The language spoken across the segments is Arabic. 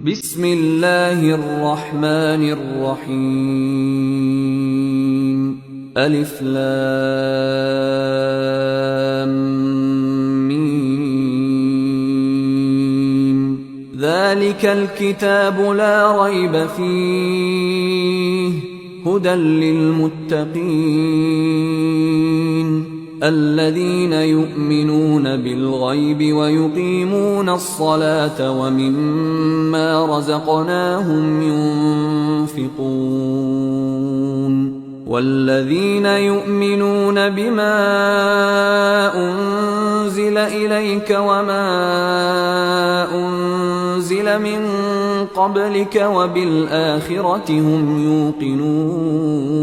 بسم الله الرحمن الرحيم ألف لام ميم ذلك الكتاب لا ريب فيه هدى للمتقين الذين يؤمنون بالغيب ويقيمون الصلاة ومما رزقناهم ينفقون والذين يؤمنون بما أنزل إليك وما أنزل من قبلك وبالآخرة هم يوقنون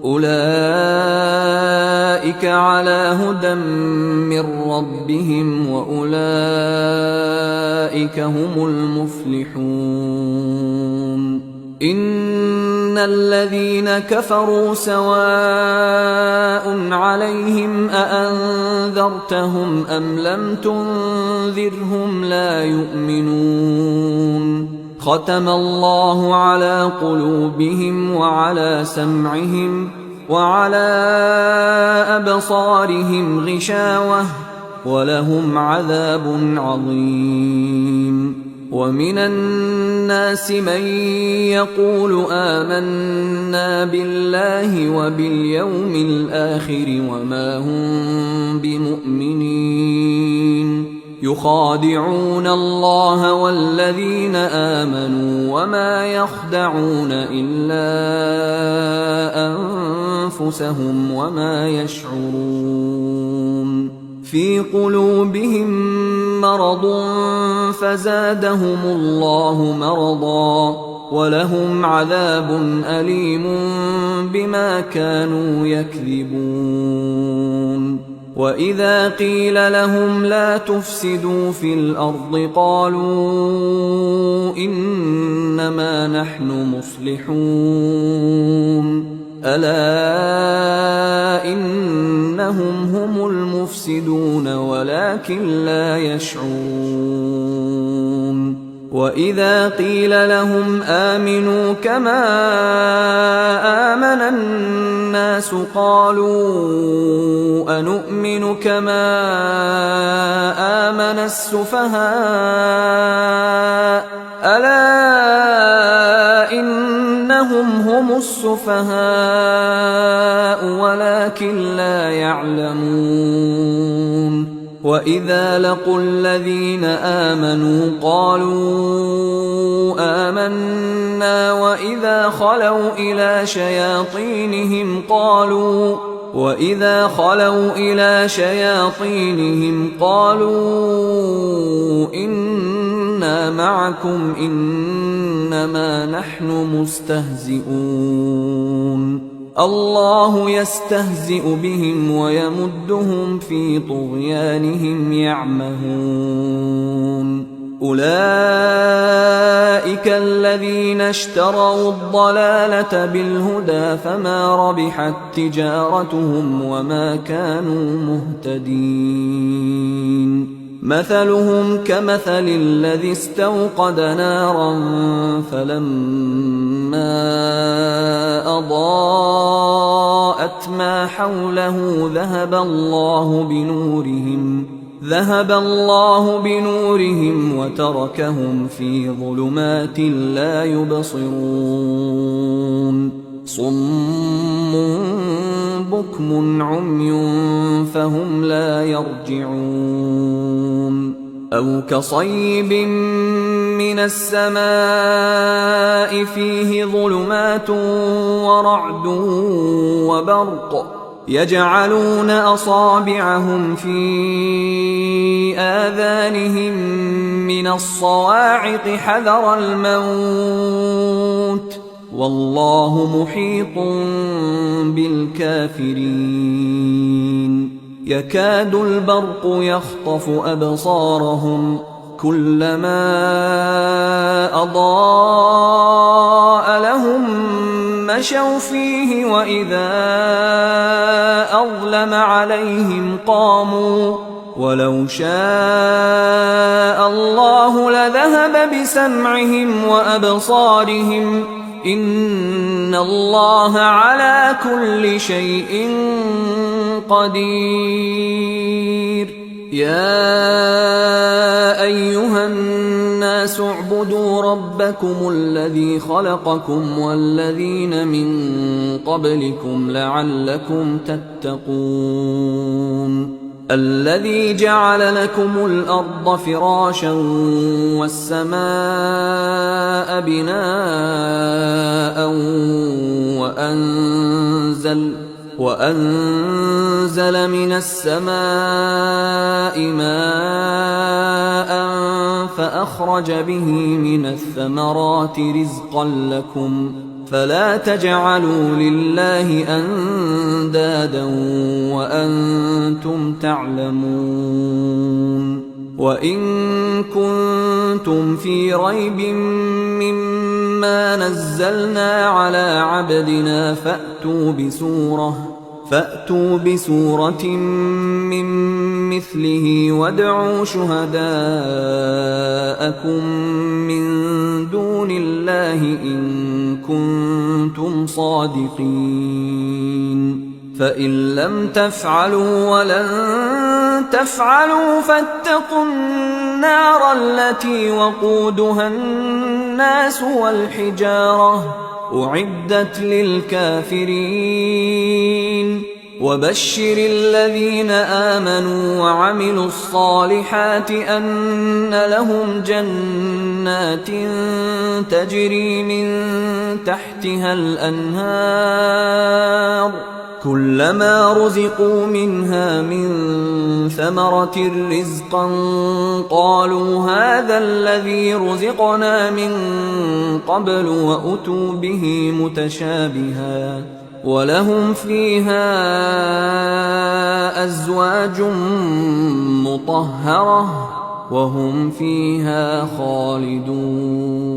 أولئك على هدى من ربهم وأولئك هم المفلحون إن الذين كفروا سواء عليهم أأنذرتهم أم لم تنذرهم لا يؤمنون ختم الله على قلوبهم وعلى سمعهم وعلى أبصارهم غشاوة ولهم عذاب عظيم ومن الناس من يقول آمنا بالله وباليوم الآخر وما هم بمؤمنين يخادعون الله والذين آمنوا وما يخدعون إلا أنفسهم وما يشعرون في قلوبهم مرض فزادهم الله مرضا ولهم عذاب أليم بما كانوا يكذبون وإذا قيل لهم لا تفسدوا في الأرض قالوا إنما نحن مصلحون ألا إنهم هم المفسدون ولكن لا يشعرون وإذا قيل لهم آمنوا كما آمن الناس قالوا أنؤمن كما آمن السفهاء ألا إنهم هم السفهاء ولكن لا يعلمون وإذا لقوا الذين آمنوا قالوا آمنا وإذا خلوا إلى شياطينهم قالوا إنا معكم إنما نحن مستهزئون الله يستهزئ بهم ويمدهم في طغيانهم يعمهون أولئك الذين اشتروا الضلالة بالهدى فما ربحت تجارتهم وما كانوا مهتدين مثلهم كمثل الذي استوقد نارا فلما أضاءت ما حوله ذهب الله بنورهم وتركهم في ظلمات لا يبصرون صم بكم عمي فهم لا يرجعون أو كصيب من السماء فيه ظلمات ورعد وبرق يجعلون أصابعهم في آذانهم من الصواعق حذر الموت والله محيط بالكافرين يكاد البرق يخطف أبصارهم كلما أضاء لهم مشوا فيه وإذا أظلم عليهم قاموا ولو شاء الله لذهب يذهب بسمعهم وأبصارهم إن الله على كل شيء قدير. يا أيها الناس اعبدوا ربكم الذي خلقكم والذين من قبلكم لعلكم تتقون. الذي جعل لكم الأرض فراشا والسماء بناء وأنزل من السماء ماء فأخرج به من الثمرات رزقا لكم فلا تجعلوا لله أندادا وأنتم تعلمون. وإن كنتم في ريب مما نزلنا على عبدنا فأتوا بسورة من مثله وادعوا شهداءكم من دون الله إن كنتم صادقين. فإن لم تفعلوا ولن تفعلوا فاتقوا النار التي وقودها الناس والحجارة أعدت للكافرين. وبشر الذين آمنوا وعملوا الصالحات أن لهم جنات تجري من تحتها الأنهار كلما رزقوا منها من ثمرة رزقا قالوا هذا الذي رزقنا من قبل وأتوا به متشابها ولهم فيها أزواج مطهرة وهم فيها خالدون.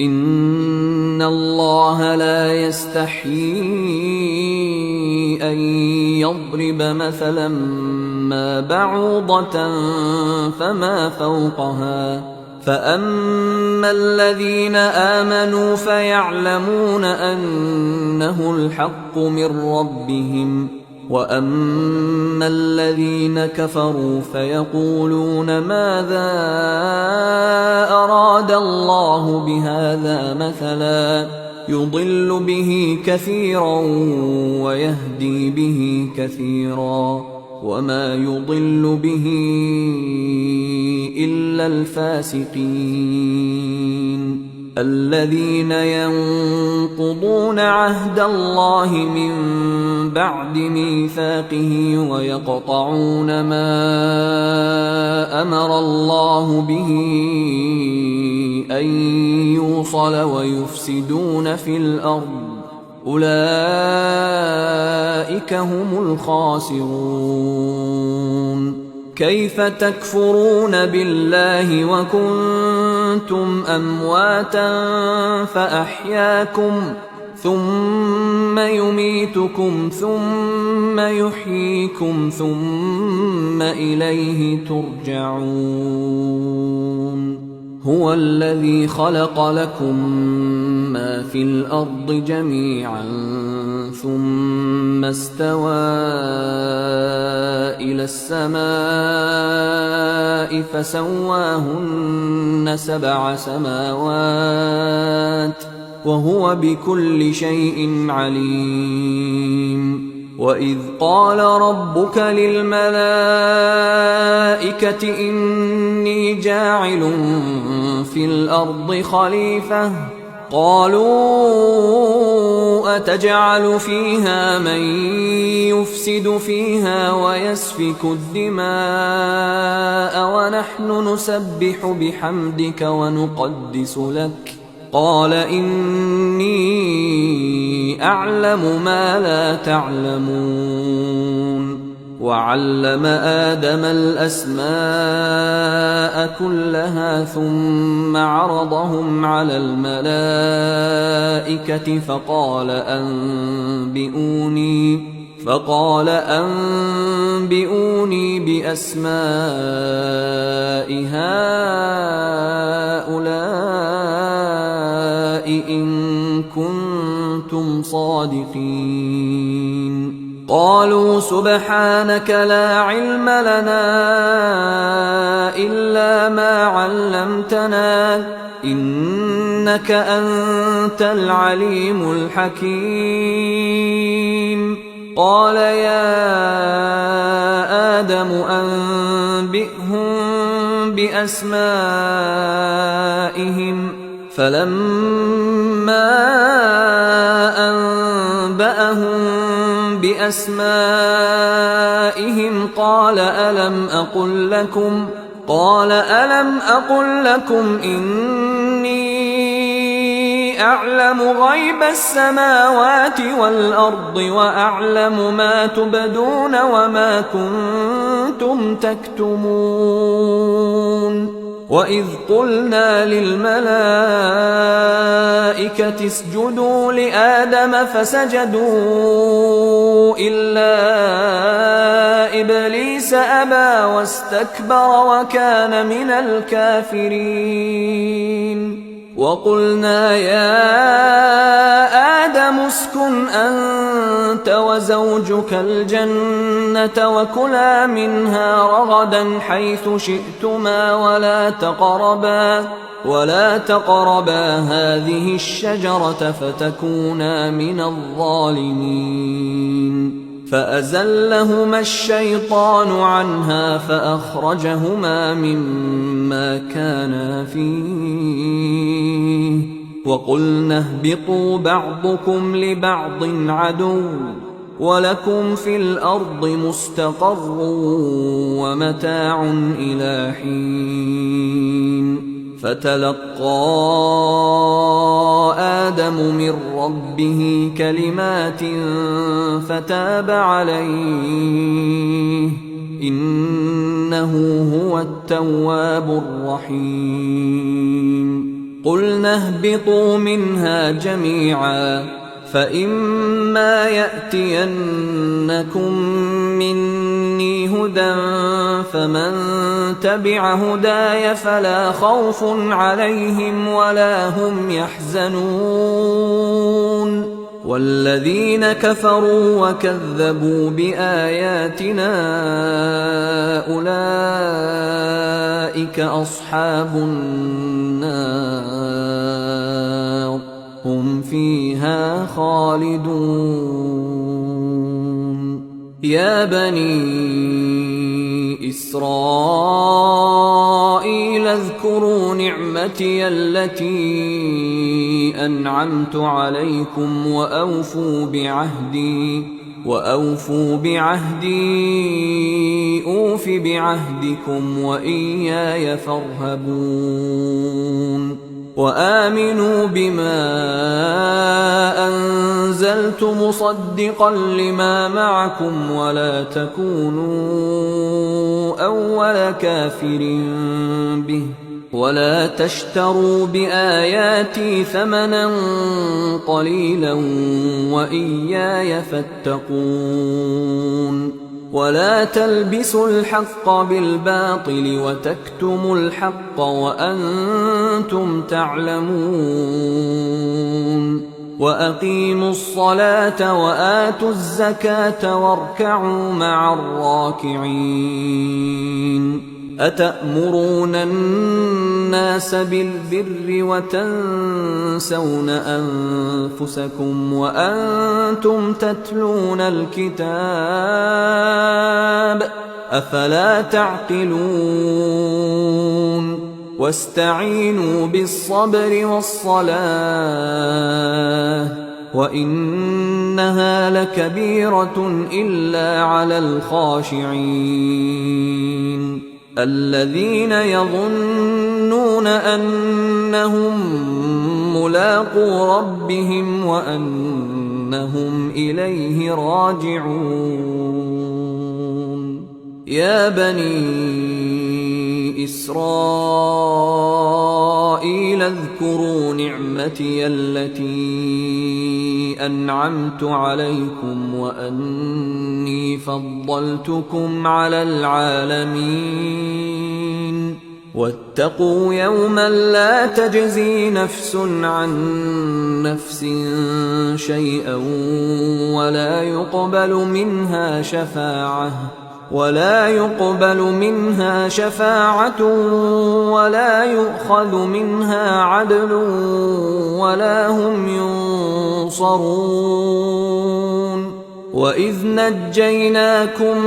إن الله لا يستحيي أن يضرب مثلا ما بعوضة فما فوقها فأما الذين آمنوا فيعلمون أنه الحق من ربهم وأما الذين كفروا فيقولون ماذا أراد الله بهذا مثلا يضل به كثيرا ويهدي به كثيرا وما يضل به إلا الفاسقين الذين ينقضون عهد الله من بعد ميثاقه ويقطعون ما أمر الله به أن يوصل ويفسدون في الأرض أولئك هم الخاسرون. كيف تكفرون بالله وكنتم أمواتا فأحياكم ثم يميتكم ثم يحييكم ثم إليه ترجعون. هو الذي خلق لكم ما في الأرض جميعا ثم استوى إلى السماء فسواهن 7 سماوات وهو بكل شيء عليم. وإذ قال ربك للملائكة إني جاعل في الأرض خليفة قالوا أتجعل فيها من يفسد فيها ويسفك الدماء ونحن نسبح بحمدك ونقدس لك قال إني أعلم ما لا تعلمون. وعلم آدم الأسماء كلها ثم عرضهم على الملائكة فقال أنبئوني بأسماء هؤلاء إن كنتم صادقين. قالوا سبحانك لا علم لنا إلا ما علمتنا إنك أنت العليم الحكيم. قال يا آدم أنبئهم بأسمائهم. فلما أنبأهم بأسمائهم قال ألم أقل لكم إني أعلم غيب السماوات والأرض وأعلم ما تبدون وما كنتم تكتمون. وإذ قلنا للملائكة اسجدوا لآدم فسجدوا إلا إبليس أبى واستكبر وكان من الكافرين. وقلنا يا آدم اسكن أنت وزوجك الجنة وكلا منها رغدا حيث شئتما ولا تقربا هذه الشجرة فتكونا من الظالمين. فأزلهما الشيطان عنها فأخرجهما مما كانا فيه وقلنا اهبطوا بعضكم لبعض عدو ولكم في الأرض مستقر ومتاع إلى حين. فتلقى آدم من ربه كلمات فتاب عليه إنه هو التواب الرحيم. قلنا اهبطوا منها جميعا فإما يأتينكم مني هدى فمن تبع هداي فلا خوف عليهم ولا هم يحزنون. والذين كفروا وكذبوا بآياتنا أولئك أصحاب النار هم فيها خالدون. يا بني إسرائيل اذكروا نعمتي التي أنعمت عليكم وأوفوا بعهدي أوف بعهدكم وإياي فارهبون. وآمنوا بما أنزلت مصدقا لما معكم ولا تكونوا أول كافر به ولا تشتروا بآياتي ثمنا قليلا وإياي فاتقون. ولا تلبسوا الحق بالباطل وتكتموا الحق وأنتم تعلمون. وأقيموا الصلاة وآتوا الزكاة واركعوا مع الراكعين. أتأمرون الناس بالبر وتنسون أنفسكم وأنتم تتلون الكتاب أفلا تعقلون. واستعينوا بالصبر والصلاة وإنها لكبيرة إلا على الخاشعين الذين يظنون أنهم ملاقو ربهم وأنهم إليه راجعون. يا بني إسرائيل اذكروا نعمتي التي أنعمت عليكم وأني فضلتكم على العالمين واتقوا يوما لا تجزي نفس عن نفس شيئا ولا يقبل منها شفاعة ولا يؤخذ منها عدل ولا هم ينصرون. وإذ نجيناكم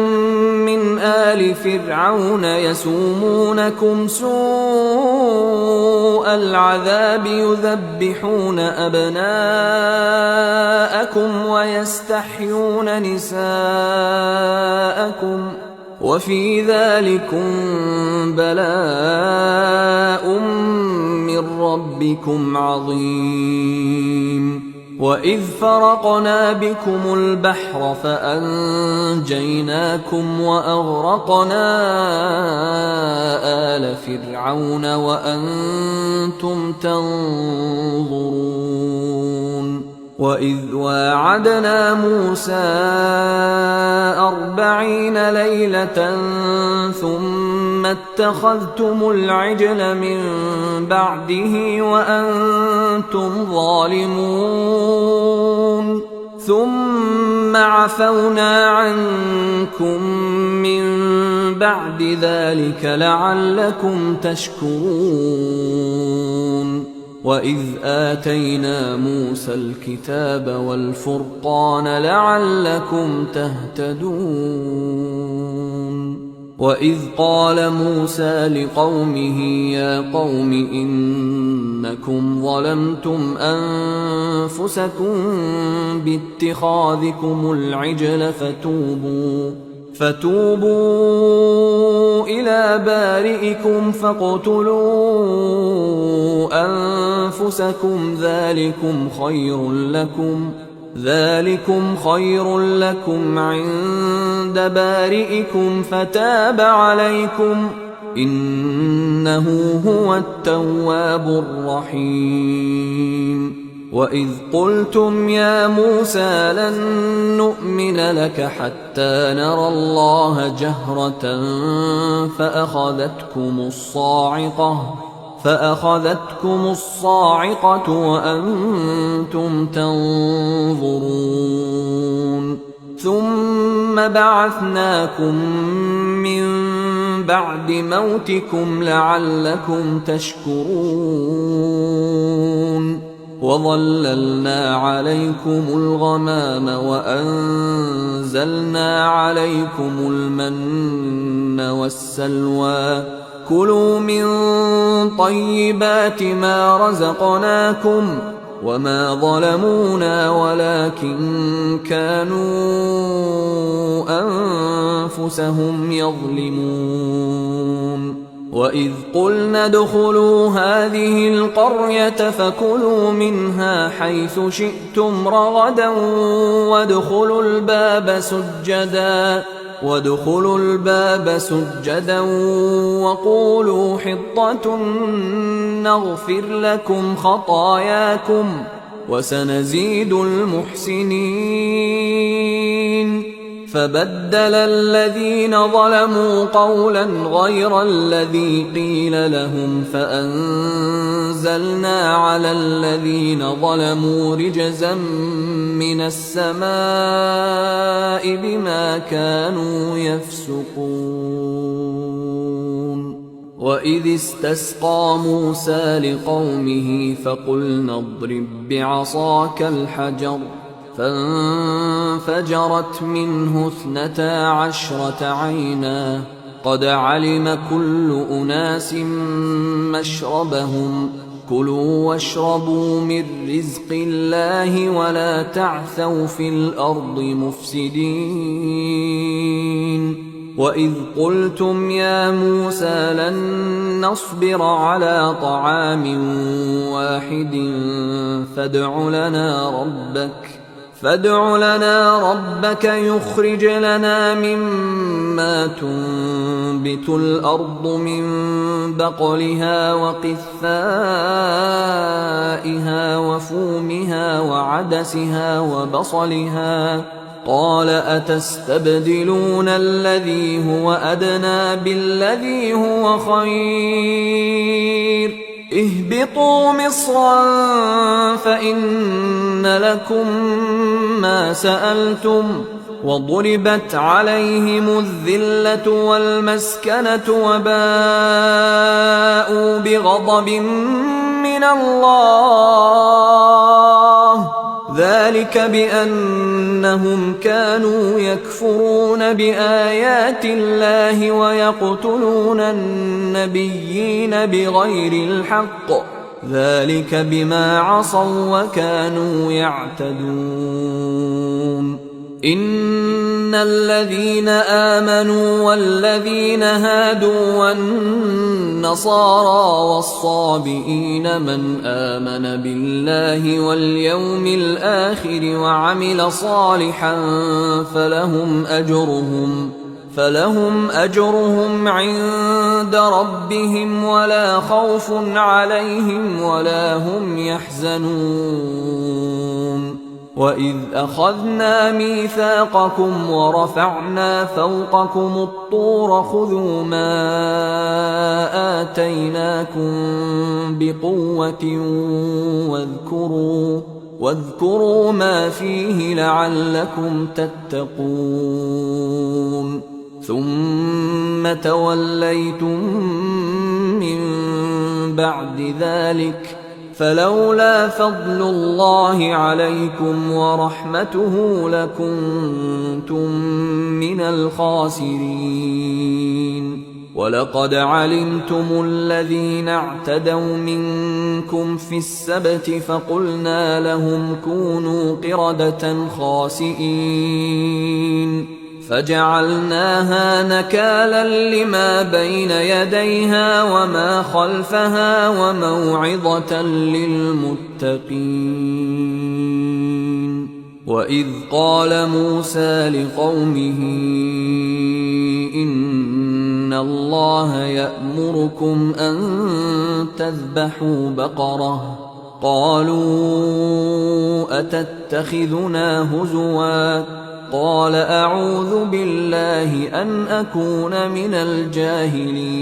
من آل فرعون يسومونكم سوء العذاب يذبحون أبناءكم ويستحيون نساءكم وفي ذلكم بلاء من ربكم عظيم. وإذ فرقنا بكم البحر فأنجيناكم وأغرقنا آل فرعون وأنتم تنظرون. وإذ واعدنا موسى 40 ليلة ثم اتخذتم العجل من بعده وأنتم ظالمون ثم عفونا عنكم من بعد ذلك لعلكم تشكرون. وإذ آتينا موسى الكتاب والفرقان لعلكم تهتدون. وإذ قال موسى لقومه يا قوم إنكم ظلمتم أنفسكم باتخاذكم العجل فتوبوا إلى بارئكم فاقتلوا أنفسكم ذلكم خير لكم عند بارئكم فتاب عليكم إنه هو التواب الرحيم. وإذ قلتم يا موسى لن نؤمن لك حتى نرى الله جهرة فأخذتكم الصاعقة وأنتم تنظرون. ثم بعثناكم من بعد موتكم لعلكم تشكرون. وظللنا عليكم الغمام وأنزلنا عليكم المن والسلوى كلوا من طيبات ما رزقناكم وما ظلمونا ولكن كانوا أنفسهم يظلمون. وإذ قلنا ادخلوا هذه القرية فكلوا منها حيث شئتم رغدا وادخلوا الباب سجدا وقولوا حطة نغفر لكم خطاياكم وسنزيد المحسنين. فبدل الذين ظلموا قولا غير الذي قيل لهم فأنزلنا على الذين ظلموا رجزا من السماء بما كانوا يفسقون. وإذ استسقى موسى لقومه فقلنا اضرب بعصاك الحجر فانفجرت منه 12 عينا قد علم كل أناس مشربهم كلوا واشربوا من رزق الله ولا تعثوا في الأرض مفسدين. وإذ قلتم يا موسى لن نصبر على طعام واحد فادع لنا ربك يخرج لنا مما تنبت الأرض من بقلها وقثائها وفومها وعدسها وبصلها قال أتستبدلون الذي هو أدنى بالذي هو خير اهبطوا مصرا فإن لكم ما سألتم وضربت عليهم الذلة والمسكنة وباءوا بغضب من الله ذلك بأنهم كانوا يكفرون بآيات الله ويقتلون النبيين بغير الحق ذلك بما عصوا وكانوا يعتدون إن الذين آمنوا والذين هادوا والنصارى والصابئين من آمن بالله واليوم الآخر وعمل صالحا فلهم أجرهم عند ربهم ولا خوف عليهم ولا هم يحزنون وإذ أخذنا ميثاقكم ورفعنا فوقكم الطور خذوا ما آتيناكم بقوة واذكروا ما فيه لعلكم تتقون ثم توليتم من بعد ذلك فلولا فضل الله عليكم ورحمته لكنتم من الخاسرين ولقد علمتم الذين اعتدوا منكم في السبت فقلنا لهم كونوا قردة خاسئين فجعلناها نكالا لما بين يديها وما خلفها وموعظة للمتقين وإذ قال موسى لقومه إن الله يأمركم أن تذبحوا بقرة قالوا أتتخذنا هزوا قال أعوذ بالله أن أكون من الجاهلين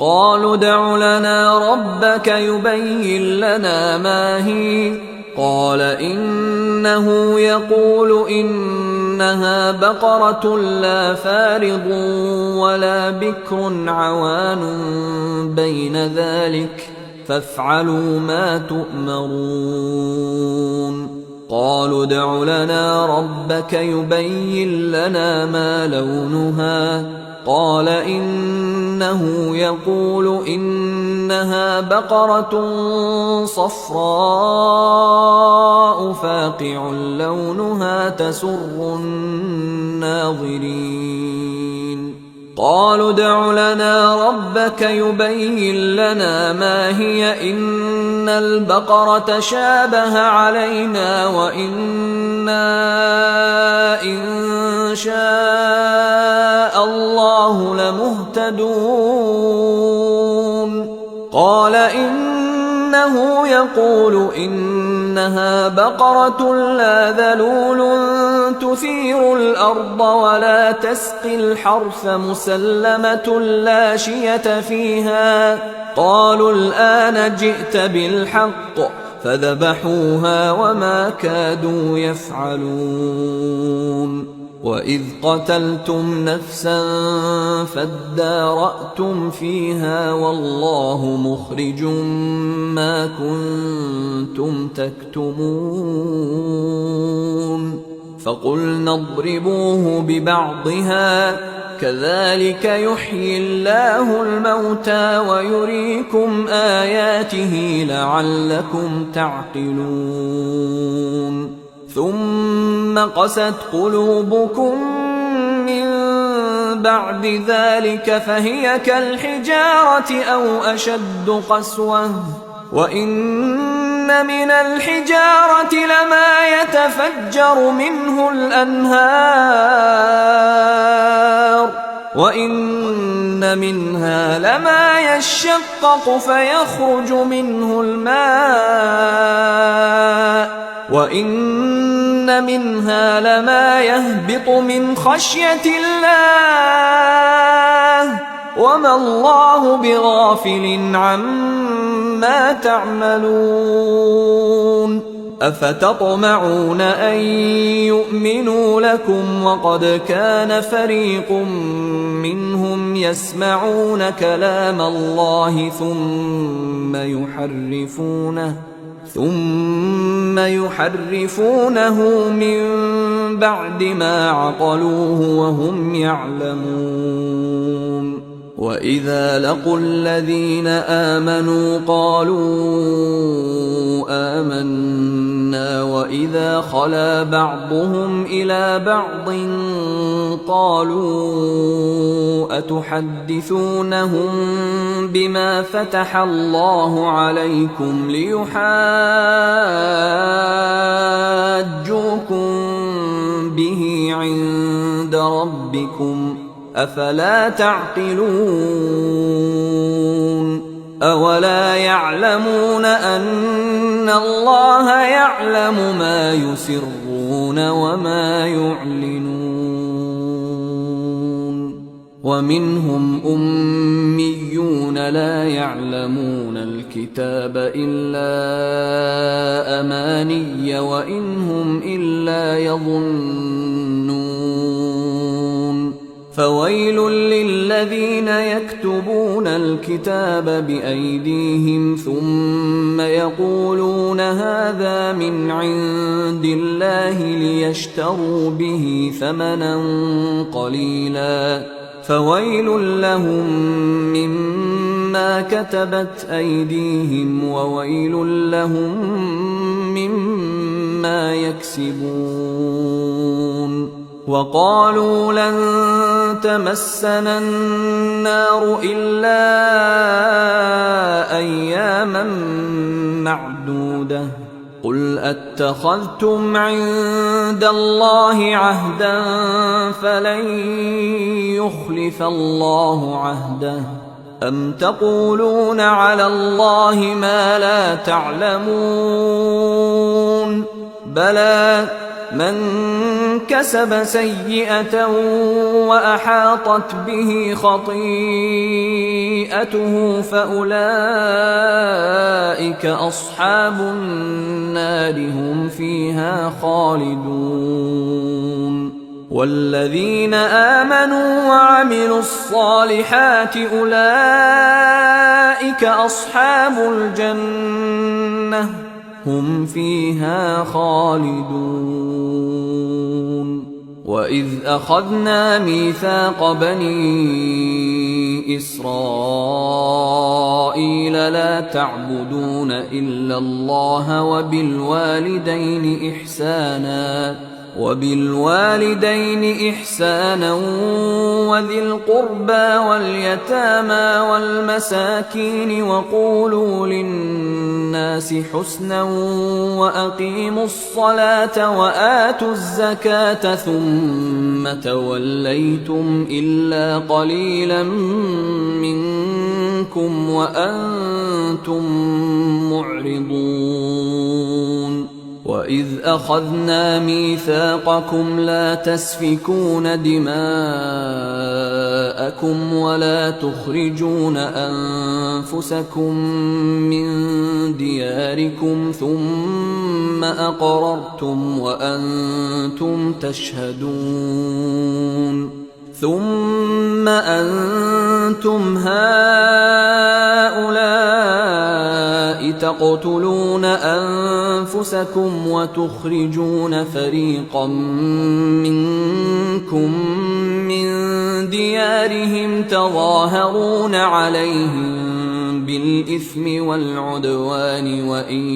قالوا ادع لنا ربك يبين لنا ما هي قال إنه يقول إنها بقرة لا فارض ولا بكر عوان بين ذلك فافعلوا ما تؤمرون قالوا ادع لنا ربك يبين لنا ما لونها قال إنه يقول إنها بقرة صفراء فاقع لونها تسر الناظرين قالوا ادع لنا ربك يبين لنا ما هي إن البقرة شابه علينا وإنا إن شاء الله لمهتدون قال إنه يقول إنها بقرة لا ذلول تثير الأرض ولا تسقي الحرث مسلمة لا شية فيها قالوا الآن جئت بالحق فذبحوها وما كادوا يفعلون وإذ قتلتم نفسا فادارأتم فيها والله مخرج ما كنتم تكتمون فقلنا اضربوه ببعضها كذلك يحيي الله الموتى ويريكم آياته لعلكم تعقلون ثم قست قلوبكم من بعد ذلك فهي كالحجارة أو أشد قسوة وإن من الحجارة لما يتفجر منه الأنهار وإن منها لما يشقق فيخرج منه الماء وإن منها لما يهبط من خشية الله وما الله بغافل عما تعملون أفتطمعون أن يؤمنوا لكم وقد كان فريق منهم يسمعون كلام الله ثم يحرفونه من بعد ما عقلوه وهم يعلمون وإذا لقوا الذين آمنوا قالوا آمنا وإذا خلا بعضهم إلى بعض قالوا أتحدثونهم بما فتح الله عليكم ليحاجوكم به عند ربكم أفلا تعقلون أولا يعلمون أن الله يعلم ما يسرون وما يعلنون ومنهم أميون لا يعلمون الكتاب إلا أماني وإن هم إلا يظنون فويل للذين يكتبون الكتاب بأيديهم ثم يقولون هذا من عند الله ليشتروا به ثمنا قليلا فويل لهم مما كتبت أيديهم وويل لهم مما يكسبون وقالوا لن تمسنا النار إلا أياما معدودة قل أتخذتم عند الله عهدا فلن يخلف الله عهده أم تقولون على الله ما لا تعلمون بلى من كسب سيئة وأحاطت به خطيئته فأولئك أصحاب النار هم فيها خالدون والذين آمنوا وعملوا الصالحات أولئك أصحاب الجنة هم فيها خالدون وإذ أخذنا ميثاق بني إسرائيل لا تعبدون إلا الله وبالوالدين إحسانا وذي القربى واليتامى والمساكين وقولوا للناس حسنا وأقيموا الصلاة وآتوا الزكاة ثم توليتم إلا قليلا منكم وأنتم معرضون وإذ أخذنا ميثاقكم لا تسفكون دماءكم ولا تخرجون أنفسكم من دياركم ثم أقررتم وأنتم تشهدون ثم أنتم هؤلاء تقتلون أنفسكم وتخرجون فريقا منكم من ديارهم تظاهرون عليهم بالإثم والعدوان وإن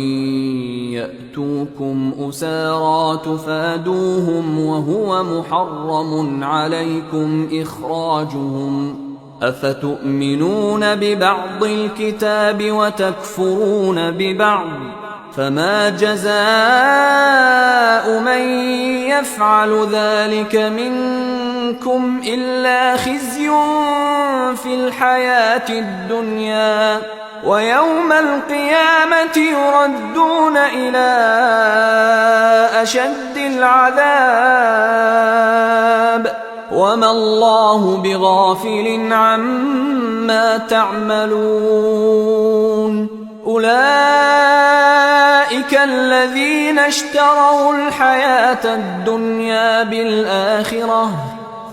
يأتوكم أسارى تفادوهم وهو محرم عليكم إخراجهم أفتؤمنون ببعض الكتاب وتكفرون ببعض فما جزاء من يفعل ذلك منكم إلا خزي في الحياة الدنيا ويوم القيامة يردون إلى أشد العذاب وما الله بغافل عما تعملون أولئك الذين اشتروا الحياة الدنيا بالآخرة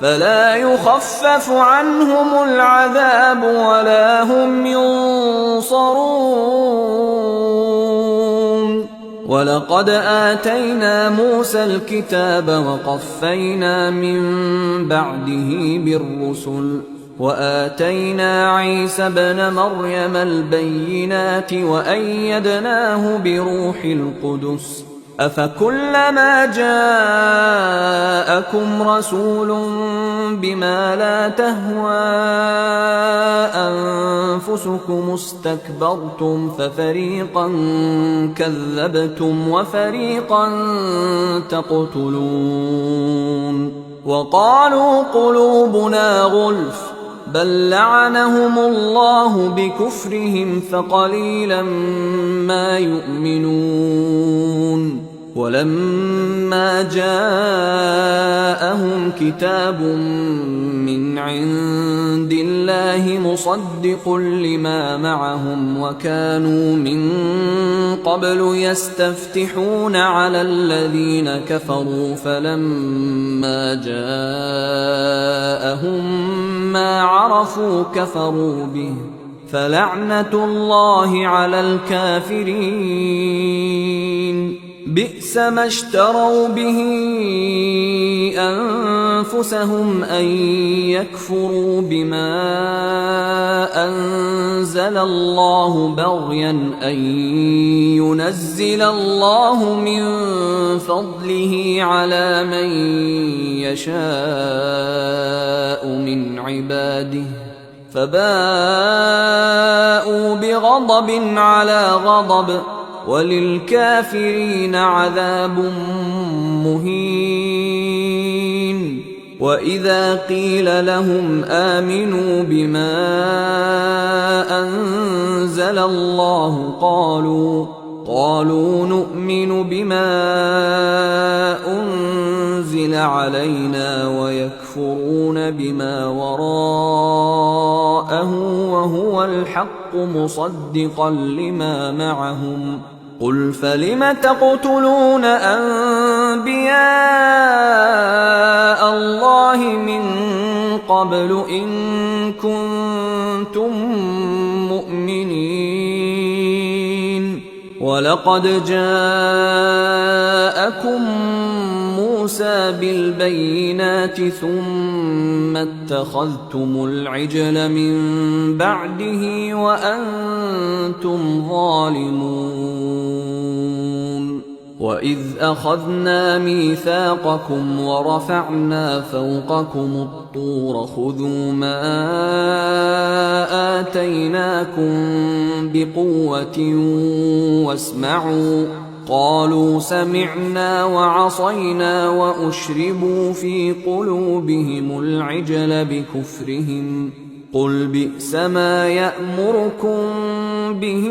فلا يخفف عنهم العذاب ولا هم ينصرون ولقد آتينا موسى الكتاب وقفينا من بعده بالرسل وآتينا عيسى ابن مريم البينات وأيدناه بروح القدس أفكلما جاءكم رسول بما لا تهوى أنفسكم استكبرتم ففريقا كذبتم وفريقا تقتلون وقالوا قلوبنا غلف بل لعنهم الله بكفرهم فقليلا ما يؤمنون ولما جاءهم كتاب من عند الله مصدق لما معهم وكانوا من قبل يستفتحون على الذين كفروا فلما جاءهم ما عرفوا كفروا به فلعنة الله على الكافرين بئس ما اشتروا به أنفسهم أن يكفروا بما أنزل الله بغيا أن ينزل الله من فضله على من يشاء من عباده فباءوا بغضب على غضب وللكافرين عذاب مهين وإذا قيل لهم آمنوا بما أنزل الله قالوا نؤمن بما أنزل علينا ويكفرون بما وراءه وهو الحق مصدقا لما معهم قل فلم تقتلون أنبياء الله من قبل إن كنتم مؤمنين ولقد جاءكم موسى بالبينات ثم اتخذتم العجل من بعده وأنتم ظالمون وإذ أخذنا ميثاقكم ورفعنا فوقكم الطور خذوا ما آتيناكم بقوة واسمعوا قالوا سمعنا وعصينا وأشربوا في قلوبهم العجل بكفرهم قل بئس ما يأمركم به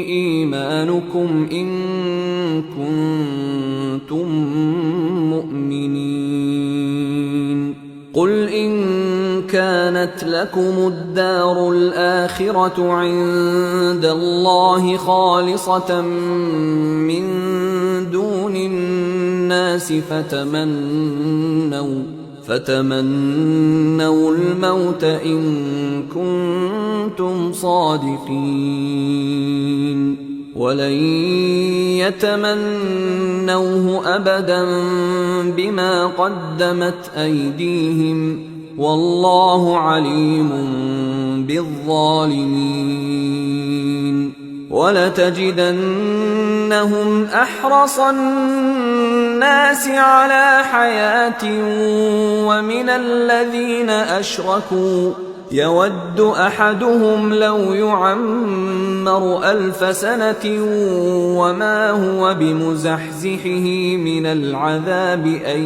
إيمانكم إن كنتم مؤمنين قل إن كانت لكم الدار الآخرة عند الله خالصة من دون الناس فتمنوا الموت إن كنتم صادقين ولن يتمنوه أبدا بما قدمت أيديهم والله عليم بالظالمين ولتجدنهم أحرص الناس على حياة ومن الذين أشركوا يود أحدهم لو يعمر 1000 سنة وما هو بمزحزحه من العذاب أن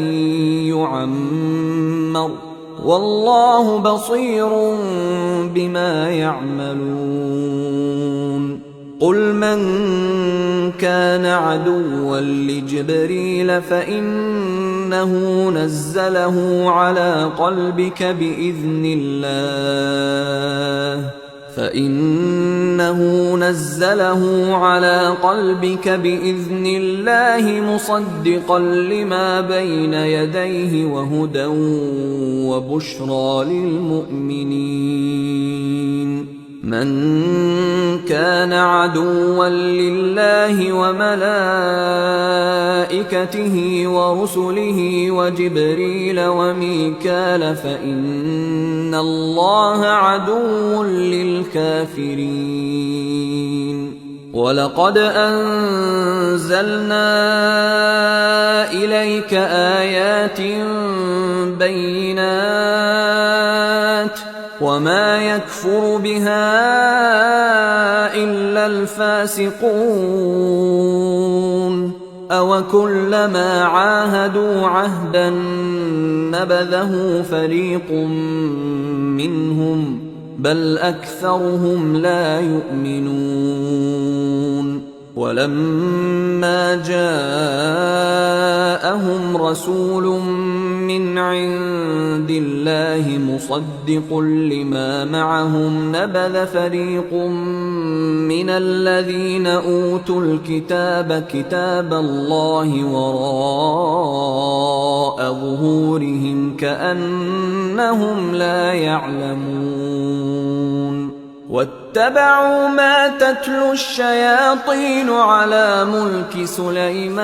يعمر والله بصير بما يعملون قل من كان عدوا لجبريل فإنه نزله على قلبك بإذن الله مصدقا لما بين يديه وهدى وبشرى للمؤمنين من كان عدوا لله وملائكته ورسله وجبريل وميكال فإن الله عدو للكافرين ولقد أنزلنا إليك آيات بينات وما يكفر بها إلا الفاسقون أوكلما عاهدوا عهدا نبذه فريق منهم بل أكثرهم لا يؤمنون ولما جاءهم رسول من عند الله مصدق لما معهم نبذ فريق من الذين أوتوا الكتاب كتاب الله وراء ظهورهم كأنهم لا يعلمون واتبعوا ما تتلو الشياطين على ملك سليمان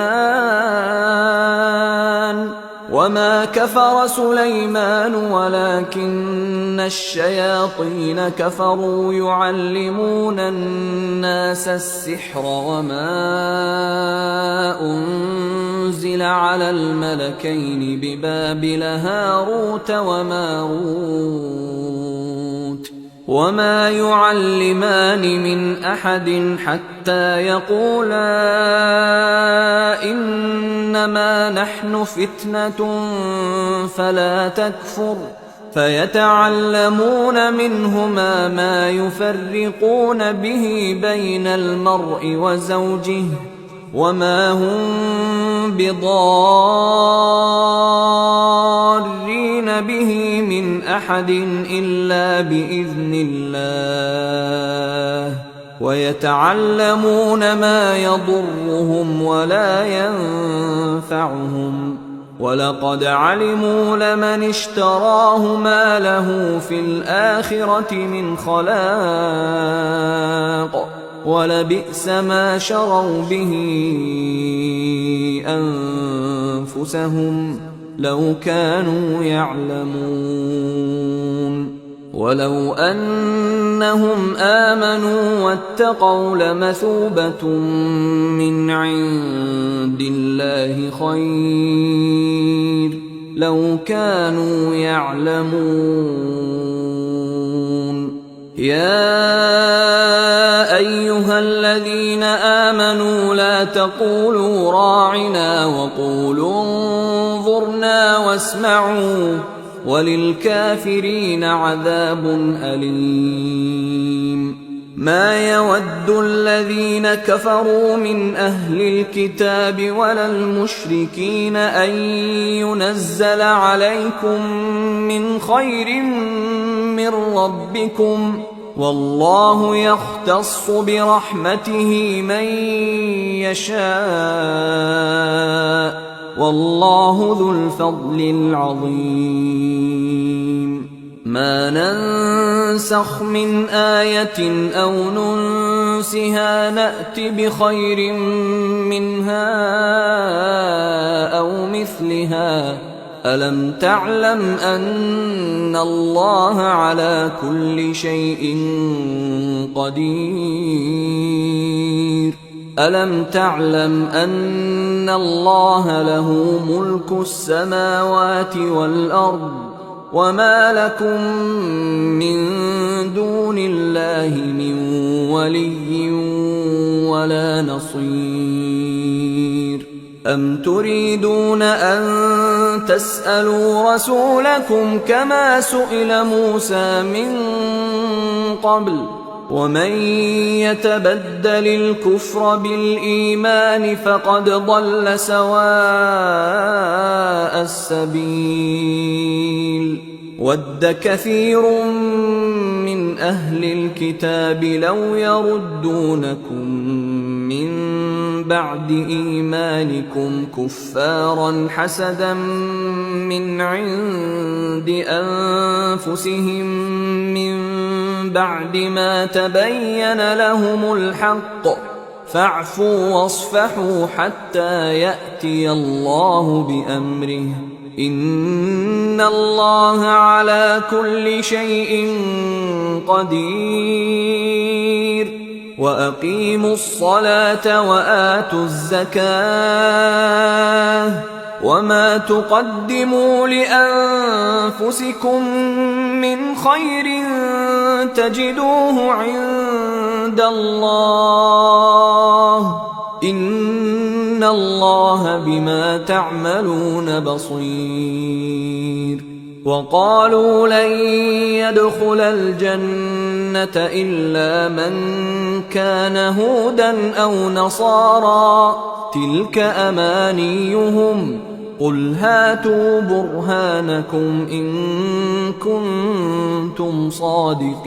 وما كفر سليمان ولكن الشياطين كفروا يعلمون الناس السحر وما أنزل على الملكين ببابل هاروت وماروت وما يعلمان من أحد حتى يقولا إنما نحن فتنة فلا تكفر فيتعلمون منهما ما يفرقون به بين المرء وزوجه وما هم بضارين به من أحد إلا بإذن الله ويتعلمون ما يضرهم ولا ينفعهم ولقد علموا لمن اشتراه ما له في الآخرة من خلاق ولبئس ما شروا به أنفسهم لو كانوا يعلمون ولو أنهم آمنوا واتقوا لمثوبة من عند الله خير لو كانوا يعلمون يا أيها الذين آمنوا لا تقولوا راعنا وقولوا انظرنا واسمعوا وللكافرين عذاب أليم ما يود الذين كفروا من أهل الكتاب ولا المشركين أن ينزل عليكم من خير من ربكم والله يختص برحمته من يشاء والله ذو الفضل العظيم ما ننسخ من آية أو ننسها نأت بخير منها أو مثلها ألم تعلم أن الله على كل شيء قدير ألم تعلم أن الله له ملك السماوات والأرض وما لكم من دون الله من ولي ولا نصير أم تريدون أن تسألوا رسولكم كما سئل موسى من قبل ومن يتبدل الكفر بالإيمان فقد ضل سواء السبيل ود كثير من أهل الكتاب لو يردونكم من بعد إيمانكم كفارا حسدا من عند أنفسهم من بعد ما تبين لهم الحق فاعفوا واصفحوا حتى يأتي الله بأمره إن الله على كل شيء قدير وأقيموا الصلاة وآتوا الزكاة وما تقدموا لأنفسكم من خير تجدوه عند الله إن الله بما تعملون بصير وقالوا لن يدخل الجنة إلا من كان هودا أو نصارى تلك أمانيهم قل هاتوا برهانكم إن كنتم صادقين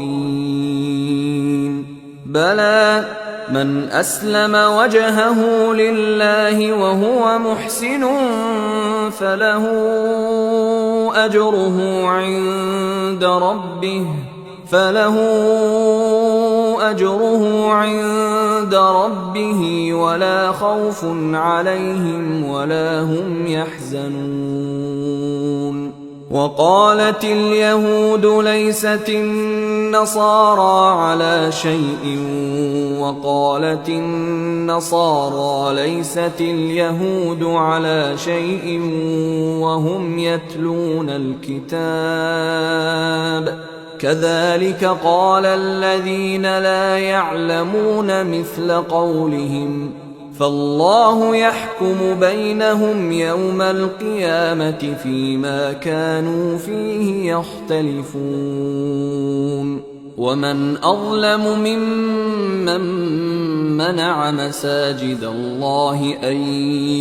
بلى من أسلم وجهه لله وهو محسن فله أجره عند ربه ولا خوف عليهم ولا هم يحزنون وقالت اليهود ليست النصارى على شيء وقالت النصارى ليست اليهود على شيء وهم يتلون الكتاب كذلك قال الذين لا يعلمون مثل قولهم فالله يحكم بينهم يوم القيامة فيما كانوا فيه يختلفون ومن أظلم ممن منع مساجد الله أن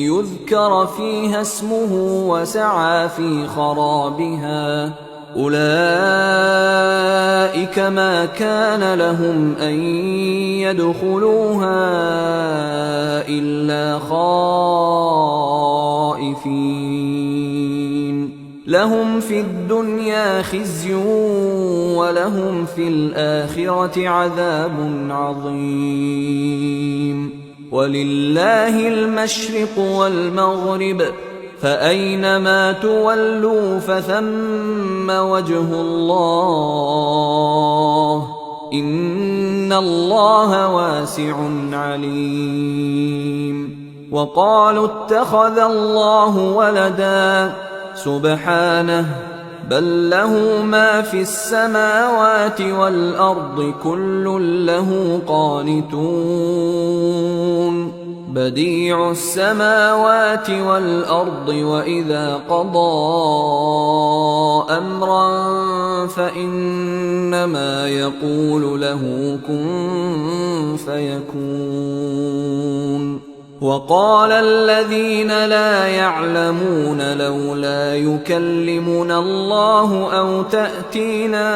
يذكر فيها اسمه وسعى في خرابها أولئك ما كان لهم أن يدخلوها إلا خائفين لهم في الدنيا خزي ولهم في الآخرة عذاب عظيم ولله المشرق والمغرب فأينما تولوا فثم وجه الله إن الله واسع عليم وقالوا اتخذ الله ولدا سبحانه بل له ما في السماوات والأرض كل له قانتون بديع السماوات والأرض وإذا قضى أمرا فإنما يقول له كن فيكون وقال الذين لا يعلمون لولا يكلمنا الله أو تأتينا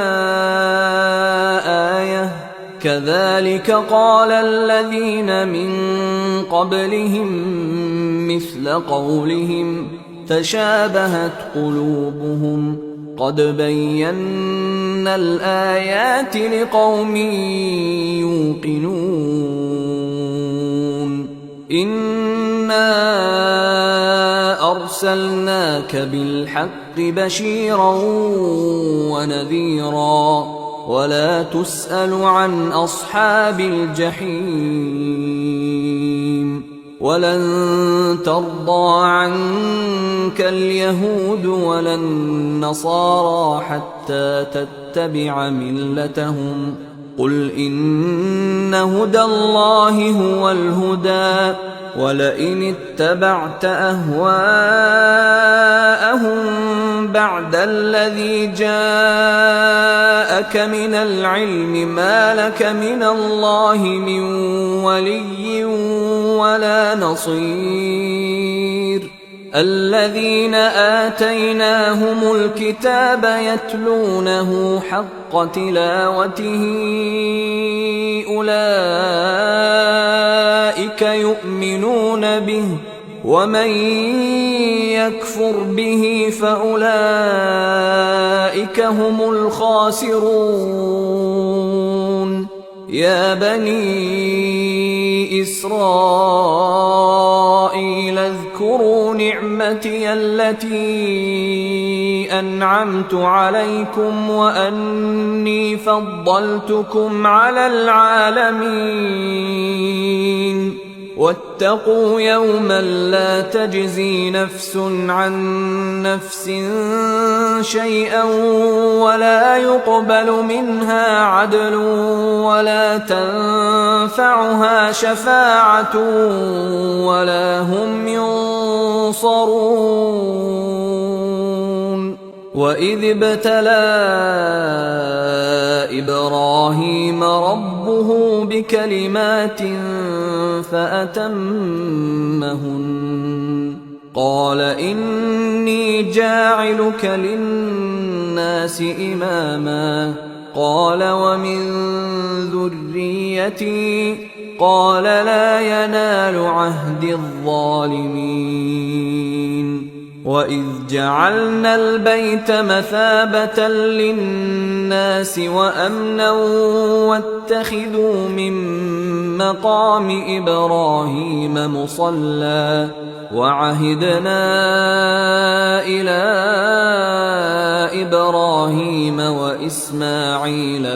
آية كذلك قال الذين من قبلهم مثل قولهم تشابهت قلوبهم قد بينا الآيات لقوم يوقنون إنا أرسلناك بالحق بشيرا ونذيرا ولا تسأل عن أصحاب الجحيم ولن ترضى عنك اليهود ولا النصارى حتى تتبع ملتهم قل إن هدى الله هو الهدى ولئن اتبعت أهواءهم بعد الذي جاءك من العلم ما لك من الله من ولي ولا نصير الذين آتيناهم الكتاب يتلونه حق تلاوته أولئك يؤمنون به ومن يكفر به فأولئك هم الخاسرون يا بني إسرائيل اذكروا نعمتي التي أنعمت عليكم وأني فضلتكم على العالمين واتقوا يوما لا تجزي نفس عن نفس شيئا ولا يقبل منها عدل ولا تنفعها شفاعة ولا هم ينصرون وإذ ابتلى إبراهيم ربه بكلمات فأتمهن قال إني جاعلك للناس إماما قال ومن ذريتي قال لا ينال عهد الظالمين وإذ جعلنا البيت مثابة للناس وأمنا واتخذوا من مقام إبراهيم مصلى وعهدنا إلى إبراهيم وإسماعيل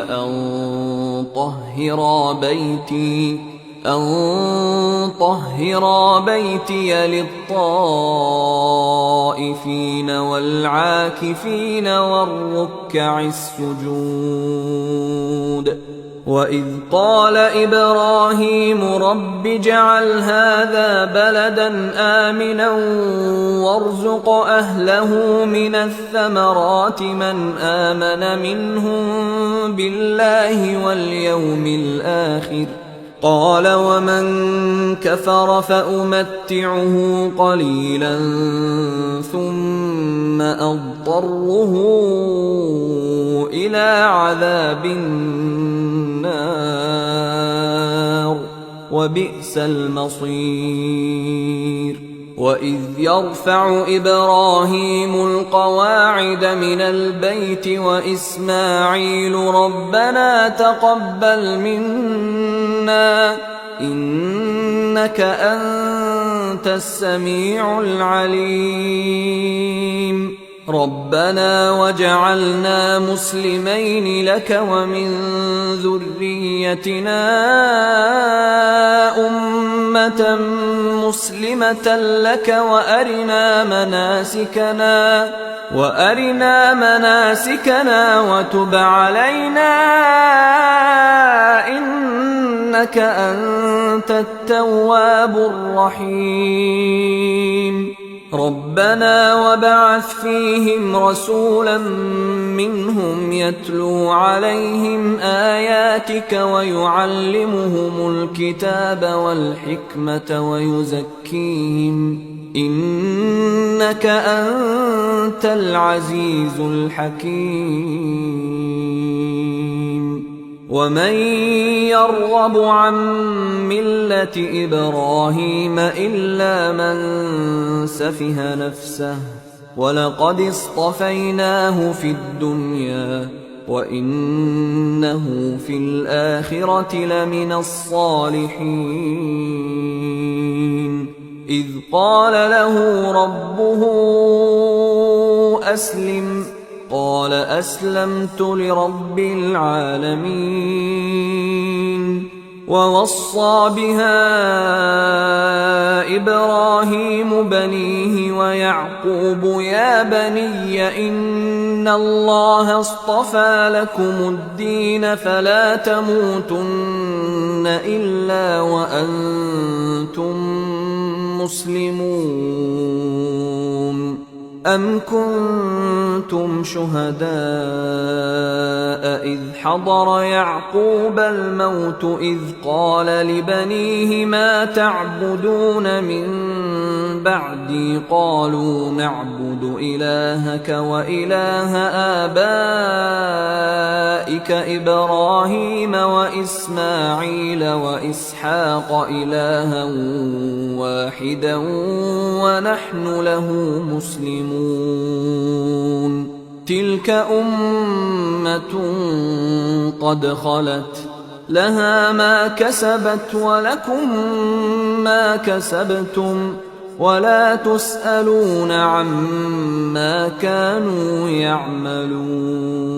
أن طهرا بيتي للطائفين والعاكفين والركع السجود وإذ قال إبراهيم رب اجعل هذا بلدا آمنا وارزق أهله من الثمرات من آمن منهم بالله واليوم الآخر قال ومن كفر فأمتعه قليلا ثم أضطره إلى عذاب النار وبئس المصير وإذ يرفع إبراهيم القواعد من البيت وإسماعيل ربنا تقبل منا إنك أنت السميع العليم ربنا وجعلنا مسلمين لك ومن ذريتنا أمة مسلمة لك وأرنا مناسكنا وتب علينا إنك أنت التواب الرحيم ربنا وابعث فيهم رسولا منهم يتلو عليهم آياتك ويعلمهم الكتاب والحكمة ويزكيهم إنك أنت العزيز الحكيم ومن يرغب عن ملة إبراهيم إلا من سفه نفسه ولقد اصطفيناه في الدنيا وإنه في الآخرة لمن الصالحين إذ قال له ربه أسلم قال أسلمت لرب العالمين ووصى بها إبراهيم بنيه ويعقوب يا بني إن الله اصطفى لكم الدين فلا تموتن إلا وأنتم مسلمون أم كنتم شهداء إذ حضر يعقوب الموت إذ قال لبنيه ما تعبدون من بعدي قالوا نعبد إلهك وإله آبائك إبراهيم وإسماعيل وإسحاق إلها واحدا ونحن له مسلمون تلك أمة قد خلت لها ما كسبت ولكم ما كسبتم ولا تسألون عما كانوا يعملون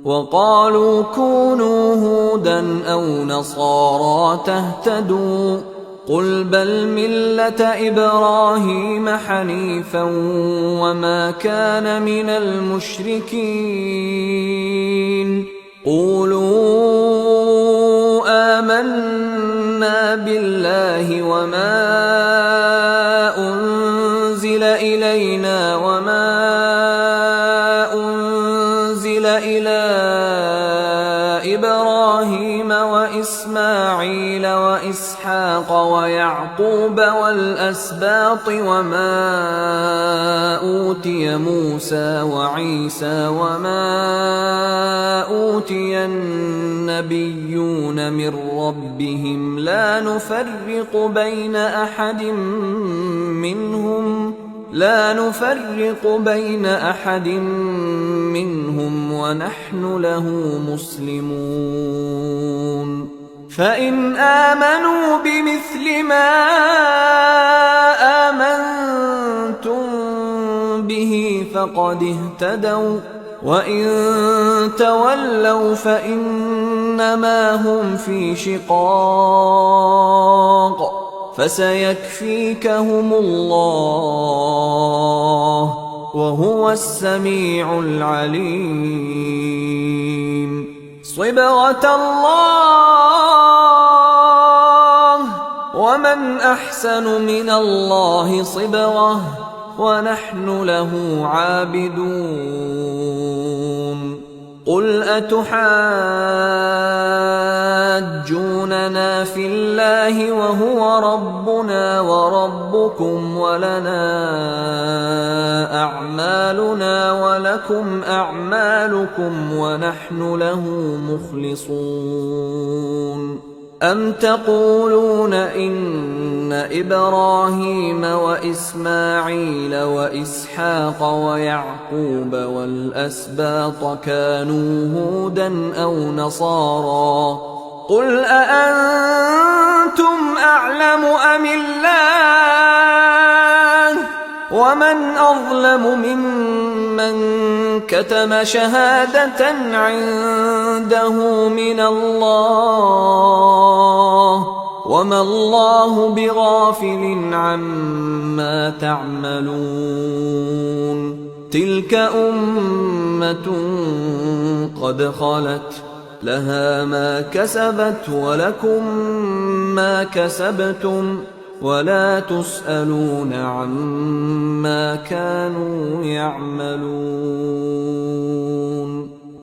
وقالوا كونوا هودا أو نصارى تهتدوا قل بل ملة إبراهيم حنيفا وما كان من المشركين قولوا آمنا بالله وما أنزل إلينا وما أنزل إلى إبراهيم وإسماعيل وإسحاق ويعقوب والأسباط وما أوتي موسى وعيسى وما أوتي النبيون من ربهم لا نفرق بين أحد منهم ونحن له مسلمون فإن آمنوا بمثل ما آمنتم به فقد اهتدوا وإن تولوا فإنما هم في شقاق فسيكفيكهم الله وهو السميع العليم صبغة الله ومن أحسن من الله صبغة ونحن له عابدون قل أتحاجوننا في الله وهو ربنا وربكم ولنا أعمالنا ولكم أعمالكم ونحن له مخلصون أم تقولون إن إبراهيم وإسماعيل وإسحاق ويعقوب والأسباط كانوا هودا أو نصارى قل أأنتم أعلم أم الله ومن أظلم ممن كتم شهادة عنده من الله وما الله بغافل عما تعملون تلك أمة قد خلت لها ما كسبت ولكم ما كسبتم ولا تسألون عما كانوا يعملون